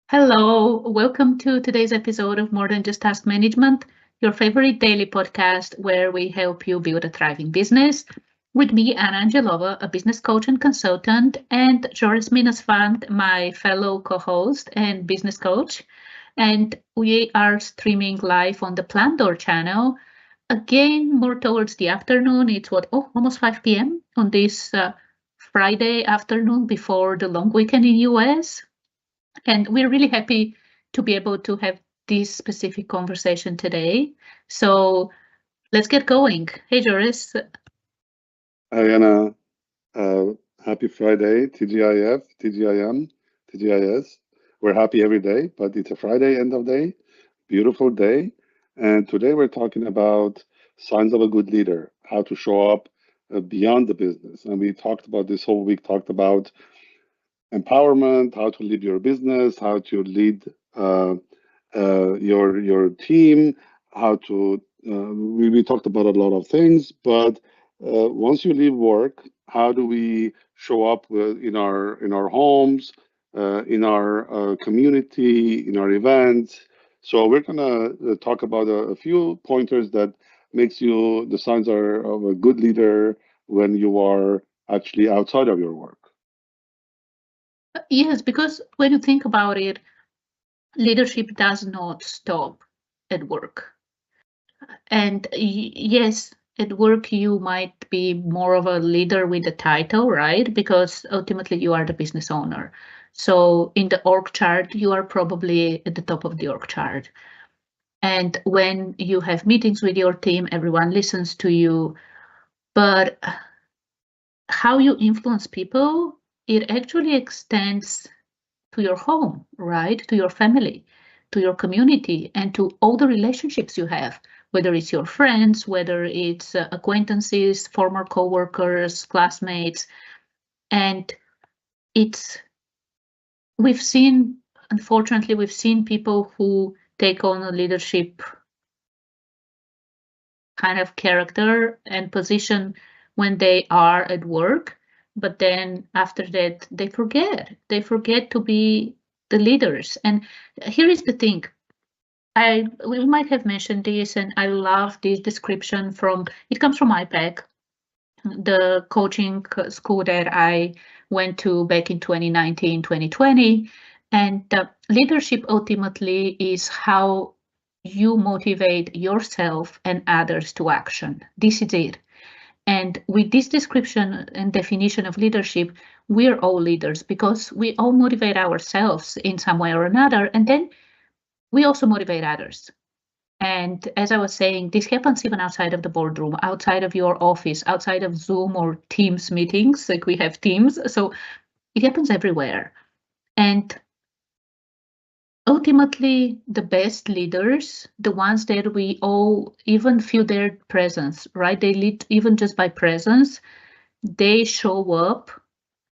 Hello, welcome to today's episode of More Than Just Task Management, your favorite daily podcast where we help you build a thriving business. With me, Anna Angelova, a business coach and consultant, and Jores my fellow co-host and business coach. And we are streaming live on the Plandor channel. Again, more towards the afternoon. It's almost 5 p.m. on this Friday afternoon before the long weekend in US. And we're really happy to be able to have this specific conversation today. So let's get going. Hey, Joris. Hi, Anna. Happy Friday, TGIF, TGIM, TGIS. We're happy every day, but it's a Friday, end of day, beautiful day. And today we're talking about signs of a good leader, how to show up beyond the business. And we talked about this whole week, talked about empowerment, how to lead your business, how to lead your team, how to we talked about a lot of things, but once you leave work, how do we show up in our homes, in our community, in our events? So we're gonna talk about a few pointers that makes you the signs are of a good leader when you are actually outside of your work. Yes, because when you think about it, leadership does not stop at work. And yes, at work, you might be more of a leader with the title, right? Because ultimately you are the business owner. So in the org chart, you are probably at the top of the org chart. And when you have meetings with your team, everyone listens to you. But how you influence people, it actually extends to your home, right? To your family, to your community, and to all the relationships you have, whether it's your friends, whether it's acquaintances, former coworkers, classmates. And it's, unfortunately, we've seen people who take on a leadership kind of character and position when they are at work, but then after that they forget to be the leaders. And here is the thing, we might have mentioned this, and I love this description from, it comes from IPAC, the coaching school that I went to back in 2019, 2020. And leadership ultimately is how you motivate yourself and others to action. This is it. And with this description and definition of leadership, we're all leaders because we all motivate ourselves in some way or another. And then we also motivate others. And as I was saying, this happens even outside of the boardroom, outside of your office, outside of Zoom or Teams meetings, like we have Teams. So it happens everywhere. And ultimately, the best leaders, the ones that we all even feel their presence, right? They lead even just by presence. They show up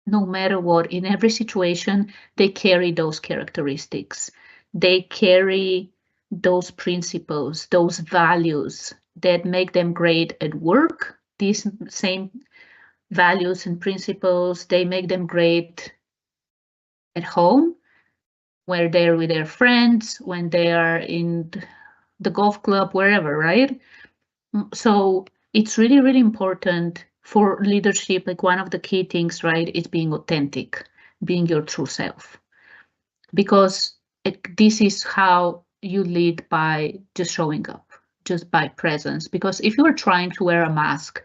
no matter what, in every situation. They carry those characteristics. They carry those principles, those values that make them great at work. These same values and principles, they make them great at home, where they're with their friends, when they are in the golf club, wherever, right? So it's really, really important for leadership. Like one of the key things, right, is being authentic, being your true self. Because this is how you lead, by just showing up, just by presence. Because if you are trying to wear a mask,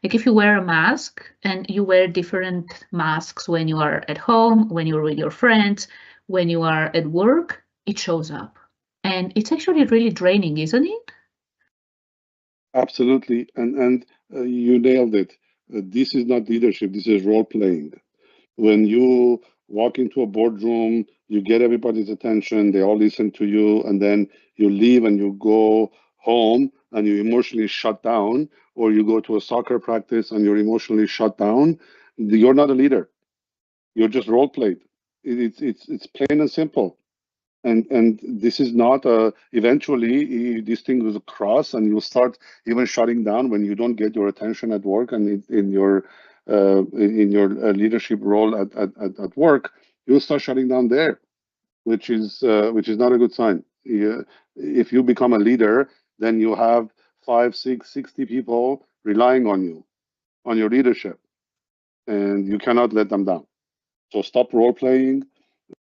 like if you wear a mask and you wear different masks when you are at home, when you're with your friends, when you are at work, it shows up. And it's actually really draining, isn't it? Absolutely, and you nailed it. This is not leadership. This is role playing. When you walk into a boardroom, you get everybody's attention, they all listen to you, and then you leave and you go home and you emotionally shut down, or you go to a soccer practice and you're emotionally shut down. You're not a leader. You're just role played. It's plain and simple. And this is not a eventually this thing will cross and you'll start even shutting down when you don't get your attention at work and in your leadership role at work. You'll start shutting down there. which is not a good sign. If you become a leader, then you have 5, 6, 60 people relying on you, on your leadership, and you cannot let them down. So stop role playing.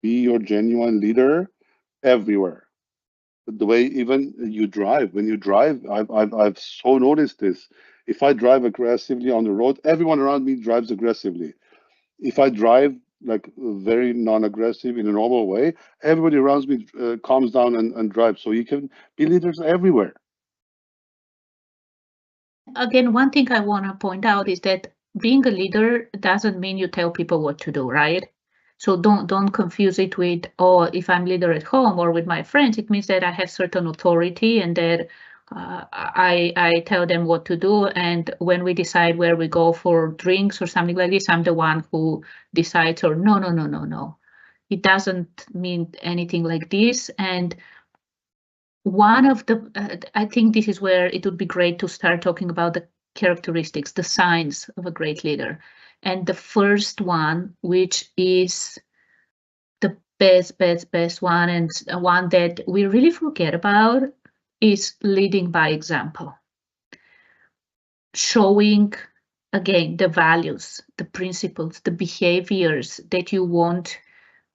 Be your genuine leader everywhere. The way even you drive, when you drive, I've so noticed this. If I drive aggressively on the road, everyone around me drives aggressively. If I drive like very non-aggressive in a normal way, everybody around me calms down and drives. So you can be leaders everywhere. Again, one thing I want to point out is that being a leader doesn't mean you tell people what to do, right? So don't confuse it with, oh, if I'm leader at home or with my friends, it means that I have certain authority and that I tell them what to do. And when we decide where we go for drinks or something like this, I'm the one who decides. Or no, no, no, no, no. It doesn't mean anything like this. And one of the, I think this is where it would be great to start talking about the characteristics, the signs of a great leader. And the first one, which is the best one, and one that we really forget about, is leading by example. Showing, again, the values, the principles, the behaviors that you want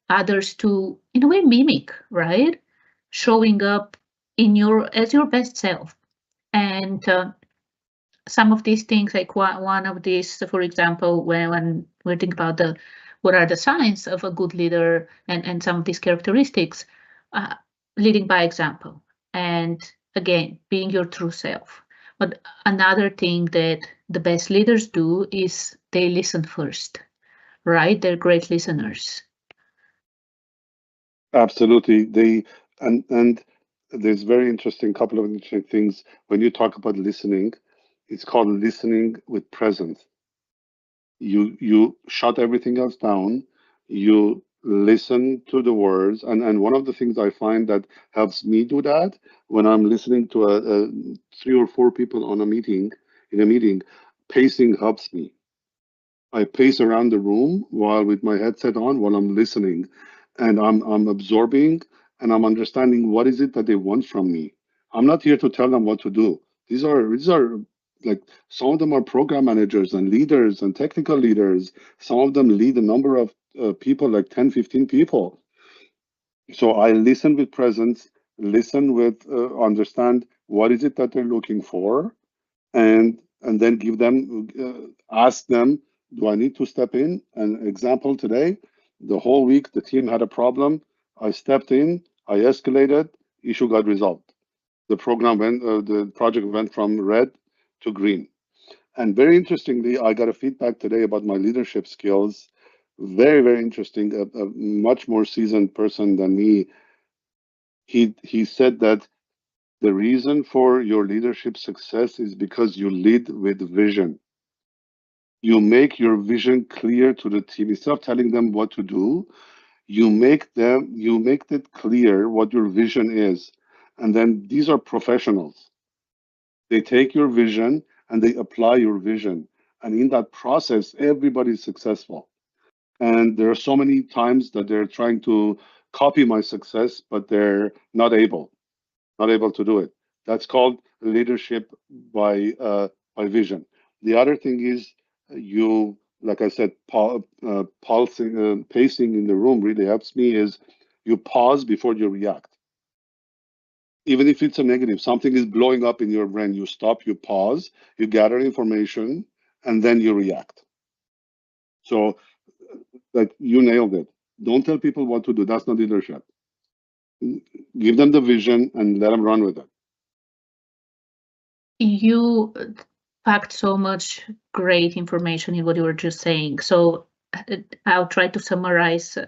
others to, in a way, mimic, right? Showing up as your best self. And some of these things, like one of these, for example, when we're thinking about what are the signs of a good leader and some of these characteristics, leading by example, and again, being your true self. But another thing that the best leaders do is they listen first, right? They're great listeners. Absolutely. And there's very interesting couple of interesting things when you talk about listening. It's called listening with presence. You shut everything else down. You listen to the words, and one of the things I find that helps me do that when I'm listening to a 3 or 4 people on a meeting in a meeting, pacing helps me. I pace around the room while with my headset on while I'm listening, and I'm absorbing and I'm understanding what is it that they want from me. I'm not here to tell them what to do. These are like some of them are program managers and leaders and technical leaders. Some of them lead a number of people, like 10, 15 people. So I listen with presence, listen with understand what is it that they're looking for, and then give them ask them, do I need to step in? An example today, the whole week the team had a problem. I stepped in, I escalated, issue got resolved. The project went from red to green. And very interestingly, I got a feedback today about my leadership skills. Very, very interesting. A much more seasoned person than me. He said that the reason for your leadership success is because you lead with vision. You make your vision clear to the team. Instead of telling them what to do, you make it clear what your vision is. And then these are professionals. They take your vision and they apply your vision. And in that process, everybody's successful. And there are so many times that they're trying to copy my success, but they're not able to do it. That's called leadership by vision. The other thing is you, like I said, pacing in the room really helps me. Is you pause before you react, even if it's a negative. Something is blowing up in your brain. You stop, you pause, you gather information, and then you react. So, like you nailed it. Don't tell people what to do. That's not leadership. Give them the vision and let them run with it. You packed so much great information in what you were just saying. So I'll try to summarize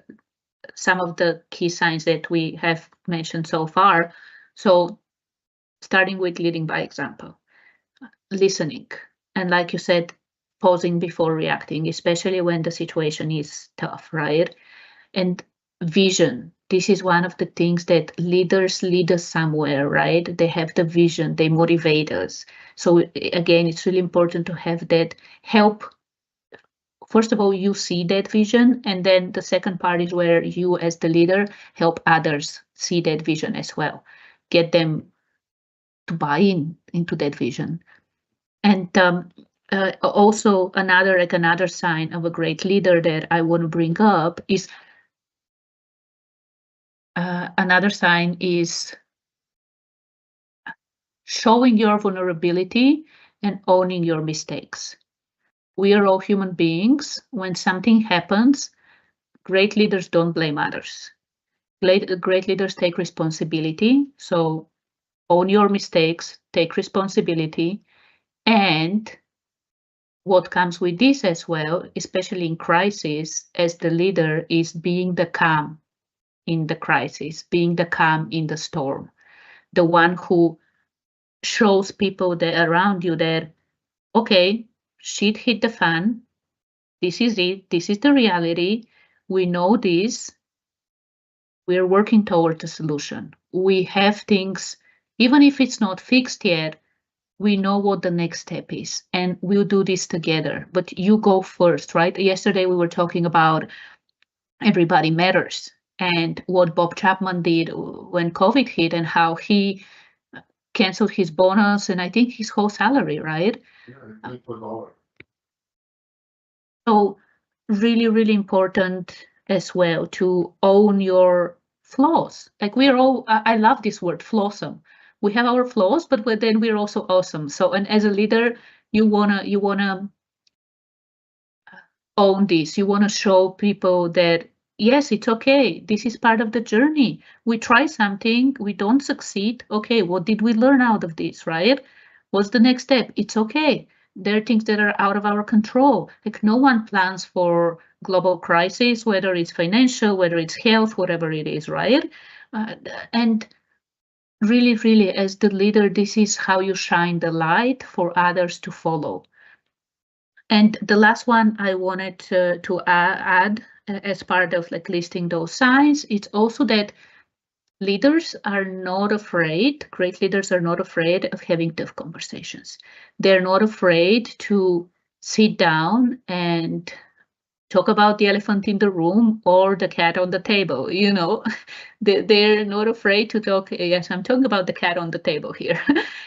some of the key signs that we have mentioned so far. So starting with leading by example, listening, and like you said, pausing before reacting, especially when the situation is tough, right? And vision. This is one of the things that leaders lead us somewhere, right? They have the vision, they motivate us. So again, it's really important to have that help first of all, you see that vision, and then the second part is where you as the leader help others see that vision as well, get them to buy into that vision. And also another sign of a great leader that I want to bring up is another sign is showing your vulnerability and owning your mistakes. We are all human beings. When something happens, great leaders don't blame others. Great leaders take responsibility. So own your mistakes, take responsibility, and what comes with this as well, especially in crisis, as the leader, is being the calm in the crisis, being the calm in the storm, the one who shows people that around you that, okay, shit hit the fan. This is it. This is the reality. We know this. We're working towards a solution. We have things, even if it's not fixed yet, we know what the next step is, and we'll do this together. But you go first, right? Yesterday we were talking about everybody matters and what Bob Chapman did when COVID hit and how he canceled his bonus and I think his whole salary, right? Yeah, so really, really important as well to own your flaws. Like we're all, I love this word, flawsome. We have our flaws, but then we're also awesome. So, and as a leader, you wanna own this. You wanna show people that yes, it's okay. This is part of the journey. We try something, we don't succeed. Okay, what did we learn out of this, right? What's the next step? It's okay. There are things that are out of our control. Like no one plans for global crisis, whether it's financial, whether it's health, whatever it is, right? Uh, and really, really, as the leader, this is how you shine the light for others to follow. And the last one I wanted to add as part of like listing those signs, it's also that leaders are not afraid, great leaders are not afraid of having tough conversations. They're not afraid to sit down and talk about the elephant in the room or the cat on the table, you know. They're not afraid to talk. Yes, I'm talking about the cat on the table here.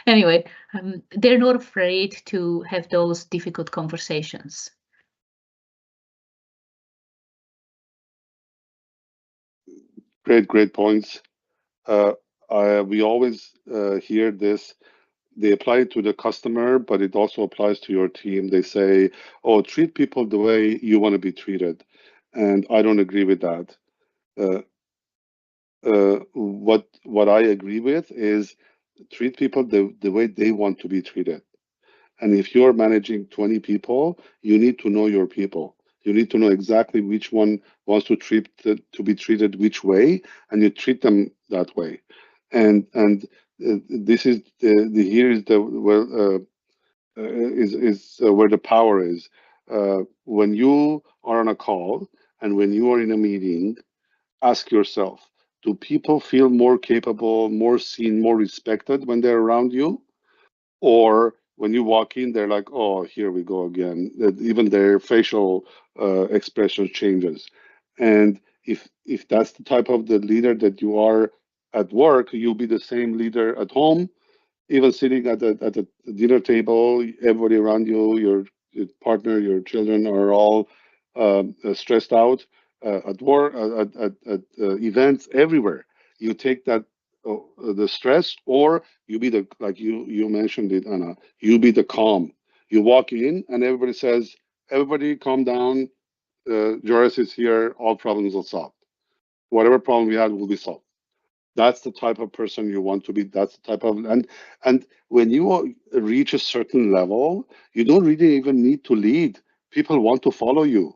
Anyway, they're not afraid to have those difficult conversations. Great points. Uh, we always hear this. They apply it to the customer, but it also applies to your team. They say, "Oh, treat people the way you want to be treated," and I don't agree with that. Uh, what I agree with is treat people the way they want to be treated. And if you're managing 20 people, you need to know your people. You need to know exactly which one wants to be treated which way, and you treat them that way. And this is here is the well is where the power is. When you are on a call and when you are in a meeting, ask yourself: do people feel more capable, more seen, more respected when they're around you? Or when you walk in, they're like, "Oh, here we go again." Even their facial expression changes. And if that's the type of the leader that you are at work, you'll be the same leader at home. Even sitting at the dinner table, everybody around you, your partner, your children are all stressed out at work, at events, everywhere. You take that the stress, or you be the like you mentioned it, Anna. You be the calm. You walk in, and everybody says, "Everybody, calm down. Joris is here. All problems will solve. Whatever problem we had will be solved." That's the type of person you want to be. That's the type of and when you reach a certain level, you don't really even need to lead. People want to follow you.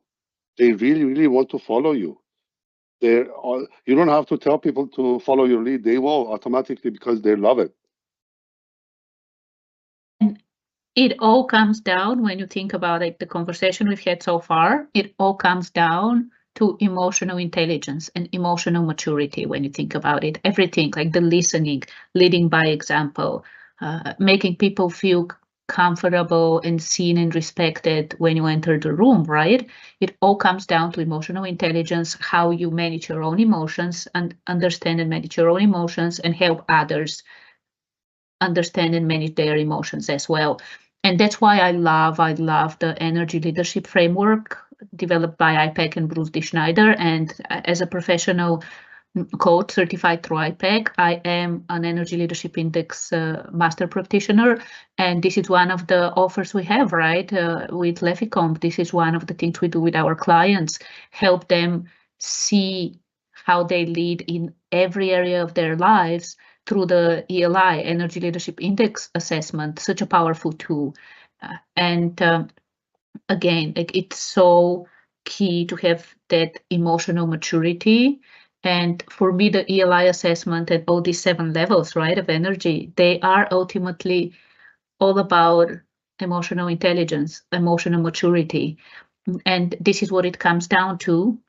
They really, really want to follow you. They're all, you don't have to tell people to follow your lead. They will automatically because they love it. And it all comes down, when you think about it, the conversation we've had so far, it all comes down to emotional intelligence and emotional maturity when you think about it. Everything like the listening, leading by example, making people feel comfortable and seen and respected when you enter the room, right? It all comes down to emotional intelligence, how you manage your own emotions and understand and manage your own emotions and help others understand and manage their emotions as well. And that's why I love the energy leadership framework developed by IPEC and Bruce D. Schneider. And as a professional coach certified through IPEC, I am an Energy Leadership Index master practitioner. And this is one of the offers we have, right? With Lefficomp, this is one of the things we do with our clients, help them see how they lead in every area of their lives through the ELI, Energy Leadership Index assessment, such a powerful tool. And again, like it's so key to have that emotional maturity. And for me, the ELI assessment and all these 7 levels, right, of energy, they are ultimately all about emotional intelligence, emotional maturity. And this is what it comes down to,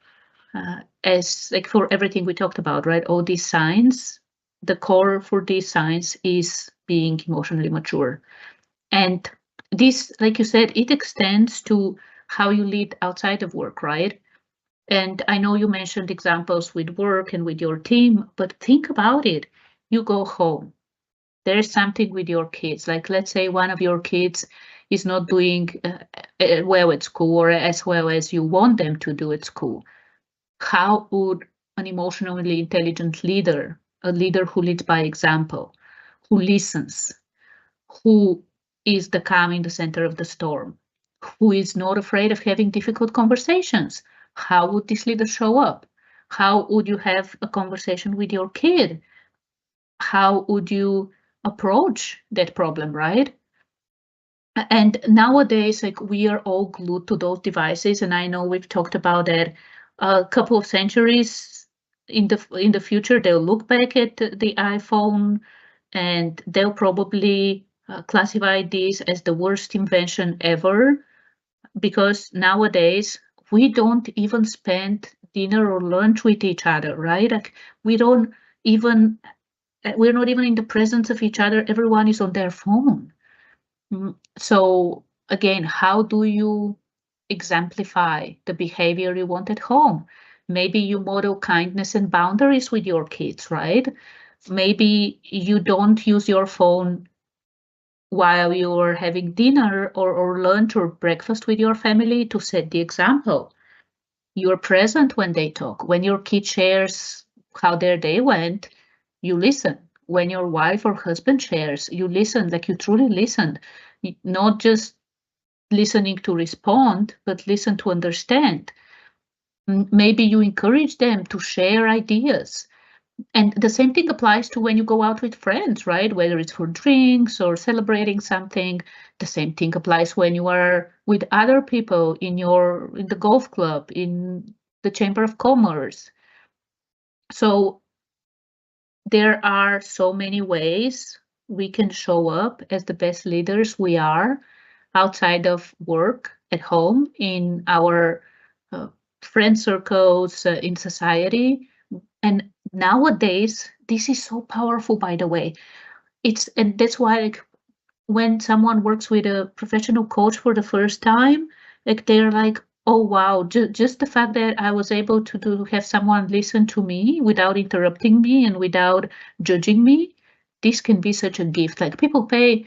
as like for everything we talked about, right? All these signs, the core for these signs is being emotionally mature. And this, like you said, it extends to how you lead outside of work, right? And I know you mentioned examples with work and with your team, but think about it. You go home, there's something with your kids. Like, let's say one of your kids is not doing well at school or as well as you want them to do at school. How would an emotionally intelligent leader, a leader who leads by example, who listens, who is the calm in the center of the storm, who is not afraid of having difficult conversations? How would this leader show up? How would you have a conversation with your kid? How would you approach that problem, right? And nowadays, like we are all glued to those devices, and I know we've talked about that a couple of centuries in the future. They'll look back at the iPhone, and they'll probably classify this as the worst invention ever, because nowadays we don't even spend dinner or lunch with each other, right? Like we don't even we're not even in the presence of each other. Everyone is on their phone. So again, how do you exemplify the behavior you want at home? Maybe you model kindness and boundaries with your kids, right? Maybe you don't use your phone while you're having dinner or lunch or breakfast with your family to set the example. You're present when they talk. When your kid shares how their day went, you listen. When your wife or husband shares, you listen, like you truly listen, not just listening to respond, but listen to understand. Maybe you encourage them to share ideas. And the same thing applies to when you go out with friends, right? Whether it's for drinks or celebrating something. The same thing applies when you are with other people in the golf club, in the Chamber of Commerce. So there are so many ways we can show up as the best leaders we are outside of work, at home, in our uh, friend circles, in society. And nowadays, this is so powerful, by the way. And that's why, like, when someone works with a professional coach for the first time, like they're like, oh wow, just the fact that I was able to have someone listen to me without interrupting me and without judging me, this can be such a gift. Like people pay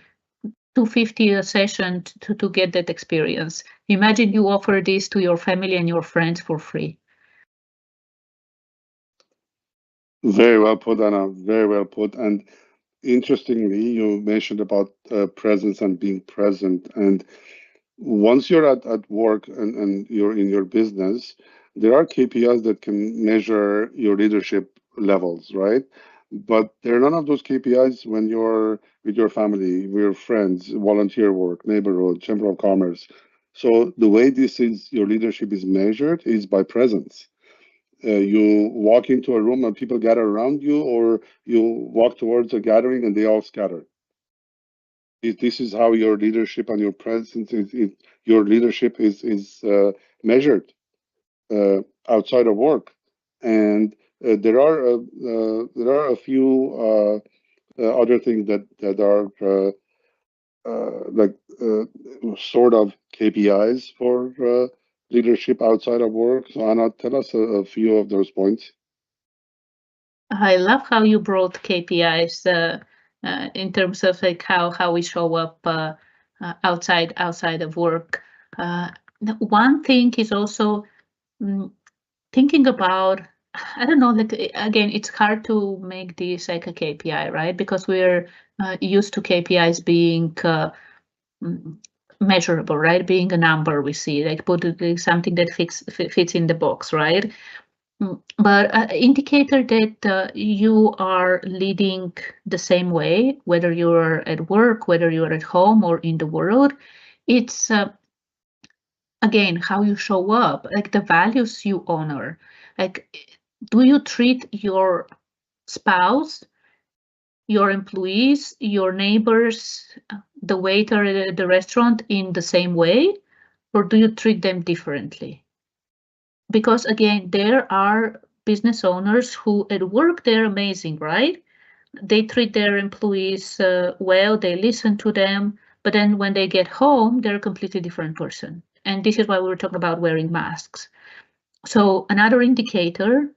250 a session to get that experience. Imagine you offer this to your family and your friends for free. Very well put, Anna. Very well put. And interestingly, you mentioned about presence and being present. And once you're at work and you're in your business, there are KPIs that can measure your leadership levels, right? But there are none of those KPIs when you're with your family, with your friends, volunteer work, neighborhood, chamber of commerce. So the way this is your leadership is measured is by presence. You walk into a room and people gather around you, or you walk towards a gathering and they all scatter. This is how your leadership and your presence your leadership is measured outside of work. And there are a few other things that are like sort of KPIs for leadership outside of work. So Anna, tell us a few of those points. I love how you brought KPIs in terms of like how we show up outside of work. Uh, One thing is also mm, thinking about, I don't know, like again, it's hard to make this like a KPI, right? Because we're used to KPIs being mm, measurable, right? Being a number we see, like put it like something that fits in the box, right? But an indicator that you are leading the same way, whether you're at work, whether you're at home or in the world, it's again how you show up, like the values you honor. Like, do you treat your spouse, your employees, your neighbors, the waiter at the restaurant in the same way, or do you treat them differently? Because again, there are business owners who at work they're amazing, right? They treat their employees well, they listen to them, but then when they get home, they're a completely different person. And this is why we were talking about wearing masks. So another indicator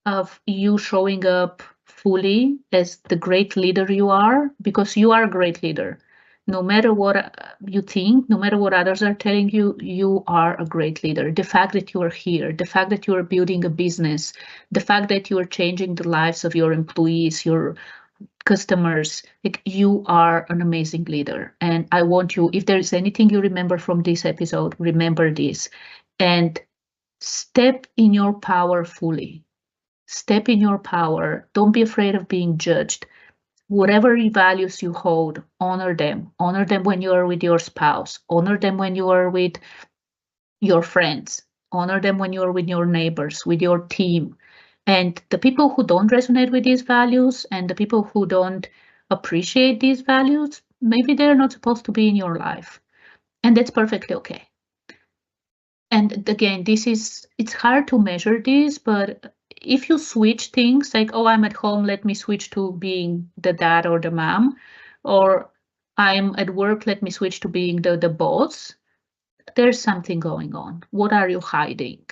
of you showing up fully as the great leader you are, because you are a great leader. No matter what you think, no matter what others are telling you, you are a great leader. The fact that you are here, the fact that you are building a business, the fact that you are changing the lives of your employees, your customers, like you are an amazing leader. And I want you, if there is anything you remember from this episode, remember this and step in your power fully. Step in your power. Don't be afraid of being judged. Whatever values you hold, honor them. Honor them when you are with your spouse. Honor them when you are with your friends. Honor them when you are with your neighbors, with your team. And the people who don't resonate with these values and the people who don't appreciate these values, maybe they're not supposed to be in your life. And that's perfectly okay. And again, it's hard to measure this, but if you switch things like, oh, I'm at home, let me switch to being the dad or the mom, or I'm at work, let me switch to being the boss, there's something going on. What are you hiding?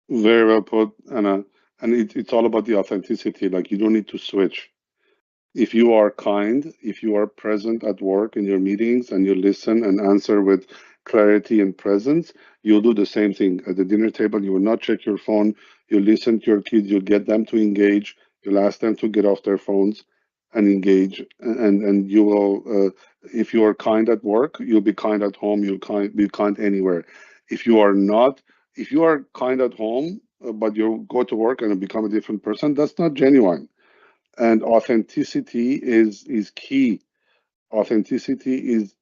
Very well put, Anna. And it's all about the authenticity. Like you don't need to switch. If you are kind, if you are present at work in your meetings and you listen and answer with clarity and presence, you'll do the same thing at the dinner table. You will not check your phone. You listen to your kids. You'll get them to engage. You'll ask them to get off their phones and engage. And you will, if you are kind at work, you'll be kind at home. Be kind anywhere. If you are not, if you are kind at home, but you go to work and become a different person, that's not genuine, and authenticity is key. Authenticity is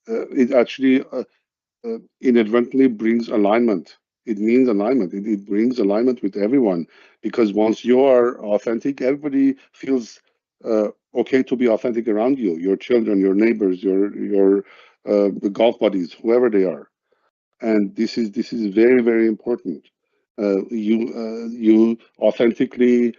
it actually inadvertently brings alignment. It means alignment. It brings alignment with everyone, because once you are authentic, everybody feels okay to be authentic around you. Your children, your neighbors, your the golf buddies, whoever they are. And this is very important. You authentically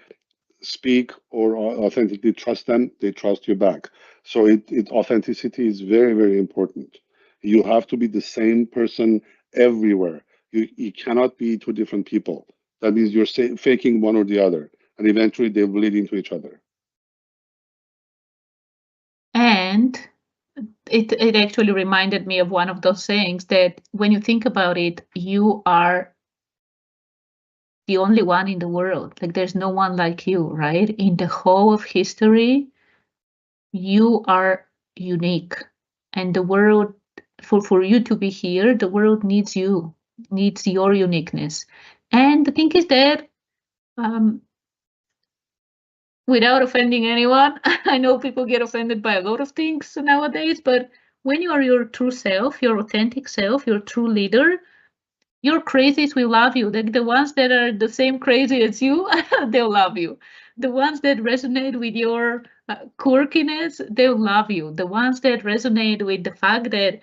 speak or authentically trust them, they trust you back. So authenticity is very important. You have to be the same person everywhere. You cannot be two different people. That means you're faking one or the other, and eventually they bleed into each other. And it actually reminded me of one of those sayings that when you think about it, you are the only one in the world. Like there's no one like you, right? In the whole of history, you are unique. And the world, for you to be here, the world needs you, needs your uniqueness. And the thing is that um, without offending anyone, I know people get offended by a lot of things nowadays, but when you are your true self, your authentic self, your true leader, your crazies will love you. The ones that are the same crazy as you, they'll love you. The ones that resonate with your quirkiness, they'll love you. The ones that resonate with the fact that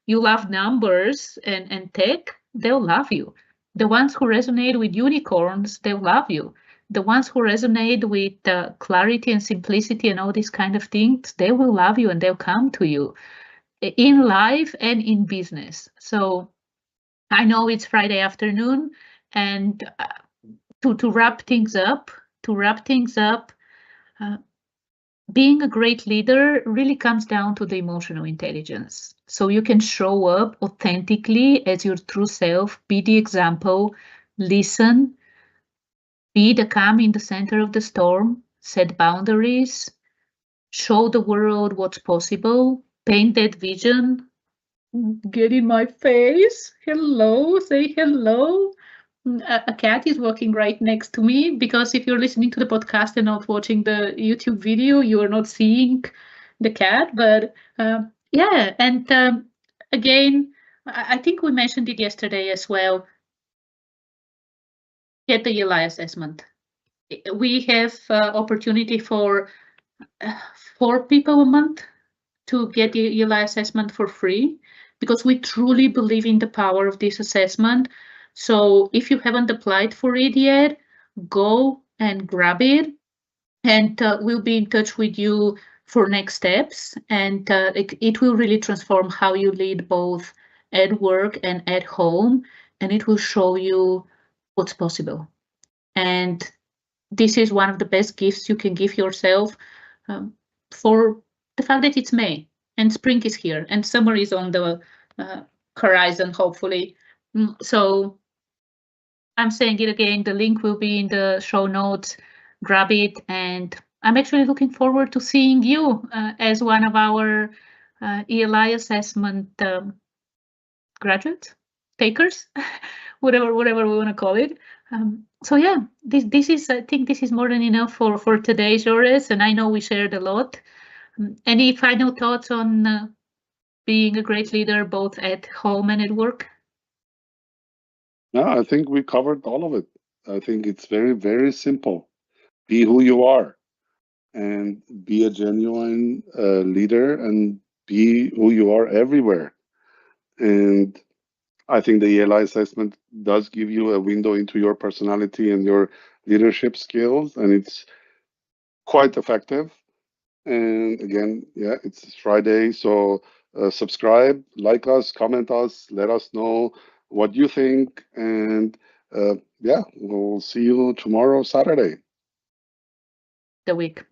you love numbers and tech, they'll love you. The ones who resonate with unicorns, they'll love you. the ones who resonate with clarity and simplicity and all these kind of things, they will love you and they'll come to you in life and in business. So I know it's Friday afternoon, and to wrap things up, being a great leader really comes down to the emotional intelligence. So you can show up authentically as your true self, be the example, listen, be the calm in the center of the storm, set boundaries, show the world what's possible, paint that vision, get in my face, hello, say hello. A cat is walking right next to me, because if you're listening to the podcast and not watching the YouTube video, you are not seeing the cat. But yeah, and again, I think we mentioned it yesterday as well. Get the ELI assessment. We have opportunity for 4 people a month to get the ELI assessment for free, because we truly believe in the power of this assessment. So if you haven't applied for it yet, go and grab it, and we'll be in touch with you for next steps. And it will really transform how you lead both at work and at home, and it will show you what's possible. And this is one of the best gifts you can give yourself, for the fact that it's May and spring is here and summer is on the horizon, hopefully. So I'm saying it again, the link will be in the show notes. Grab it, and I'm actually looking forward to seeing you as one of our ELI assessment graduates, takers, whatever we want to call it. So yeah, this is, I think this is more than enough for today, Jores, and I know we shared a lot. Any final thoughts on being a great leader both at home and at work? No, I think we covered all of it. I think it's very, very simple. Be who you are and be a genuine leader and be who you are everywhere. And I think the ELI assessment does give you a window into your personality and your leadership skills, and it's quite effective. And again, yeah, it's Friday, so subscribe, like us, comment us, let us know what you think, and yeah, we'll see you tomorrow, Saturday. The week.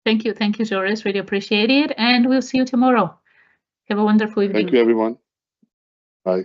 Thank you, Jores. Really appreciate it, and we'll see you tomorrow. Have a wonderful evening. Thank you, everyone. Bye.